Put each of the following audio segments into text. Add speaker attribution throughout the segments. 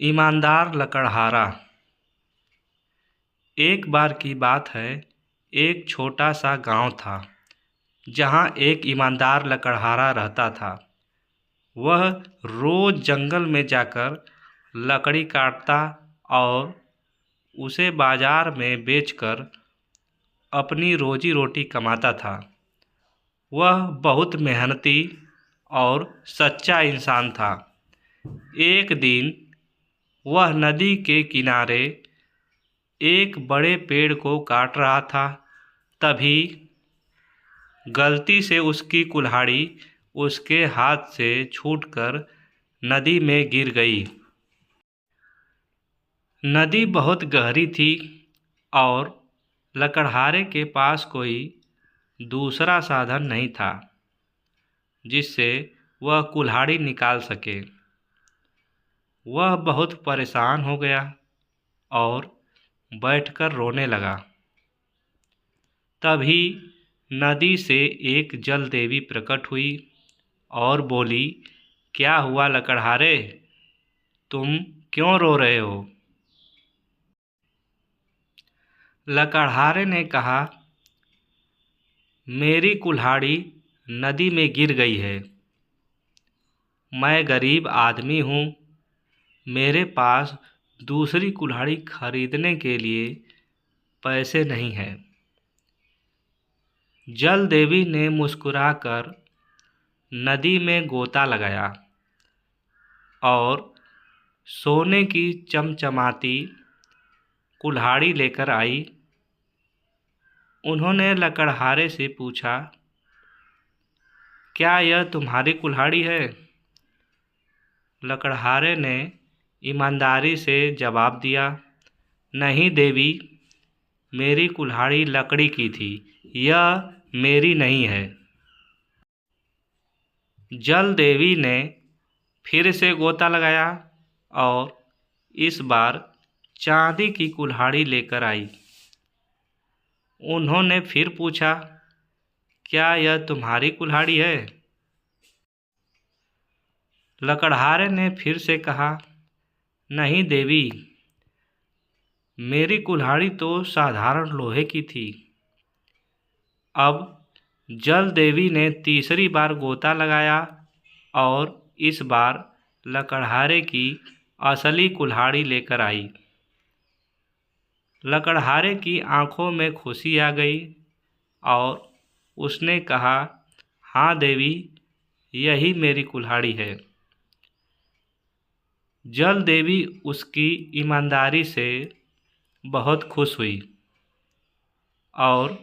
Speaker 1: ईमानदार लकड़हारा। एक बार की बात है, एक छोटा सा गांव था जहां एक ईमानदार लकड़हारा रहता था। वह रोज जंगल में जाकर लकड़ी काटता और उसे बाजार में बेचकर अपनी रोजी रोटी कमाता था। वह बहुत मेहनती और सच्चा इंसान था। एक दिन वह नदी के किनारे एक बड़े पेड़ को काट रहा था। तभी गलती से उसकी कुल्हाड़ी उसके हाथ से छूटकर नदी में गिर गई। नदी बहुत गहरी थी और लकड़हारे के पास कोई दूसरा साधन नहीं था जिससे वह कुल्हाड़ी निकाल सके। वह बहुत परेशान हो गया और बैठकर रोने लगा। तभी नदी से एक जल देवी प्रकट हुई और बोली, क्या हुआ लकड़हारे, तुम क्यों रो रहे हो? लकड़हारे ने कहा, मेरी कुल्हाड़ी नदी में गिर गई है। मैं गरीब आदमी हूँ, मेरे पास दूसरी कुल्हाड़ी खरीदने के लिए पैसे नहीं हैं। जल देवी ने मुस्कुराकर नदी में गोता लगाया और सोने की चमचमाती कुल्हाड़ी लेकर आई। उन्होंने लकड़हारे से पूछा, क्या यह तुम्हारी कुल्हाड़ी है? लकड़हारे ने ईमानदारी से जवाब दिया, नहीं देवी, मेरी कुल्हाड़ी लकड़ी की थी, यह मेरी नहीं है। जल देवी ने फिर से गोता लगाया और इस बार चांदी की कुल्हाड़ी लेकर आई। उन्होंने फिर पूछा, क्या यह तुम्हारी कुल्हाड़ी है? लकड़हारे ने फिर से कहा, नहीं देवी, मेरी कुल्हाड़ी तो साधारण लोहे की थी। अब जल देवी ने तीसरी बार गोता लगाया और इस बार लकड़हारे की असली कुल्हाड़ी लेकर आई। लकड़हारे की आंखों में खुशी आ गई और उसने कहा, हाँ देवी, यही मेरी कुल्हाड़ी है। जल देवी उसकी ईमानदारी से बहुत खुश हुई और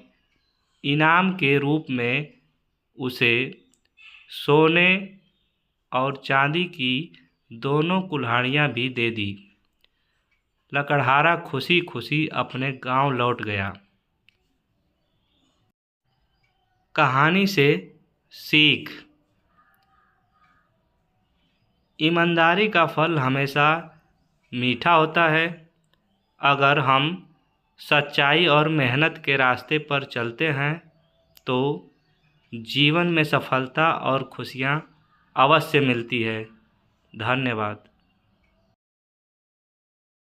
Speaker 1: इनाम के रूप में उसे सोने और चांदी की दोनों कुल्हाड़ियाँ भी दे दी। लकड़हारा खुशी खुशी अपने गांव लौट गया। कहानी से सीख। ईमानदारी का फल हमेशा मीठा होता है। अगर हम सच्चाई और मेहनत के रास्ते पर चलते हैं तो जीवन में सफलता और खुशियाँ अवश्य मिलती है। धन्यवाद।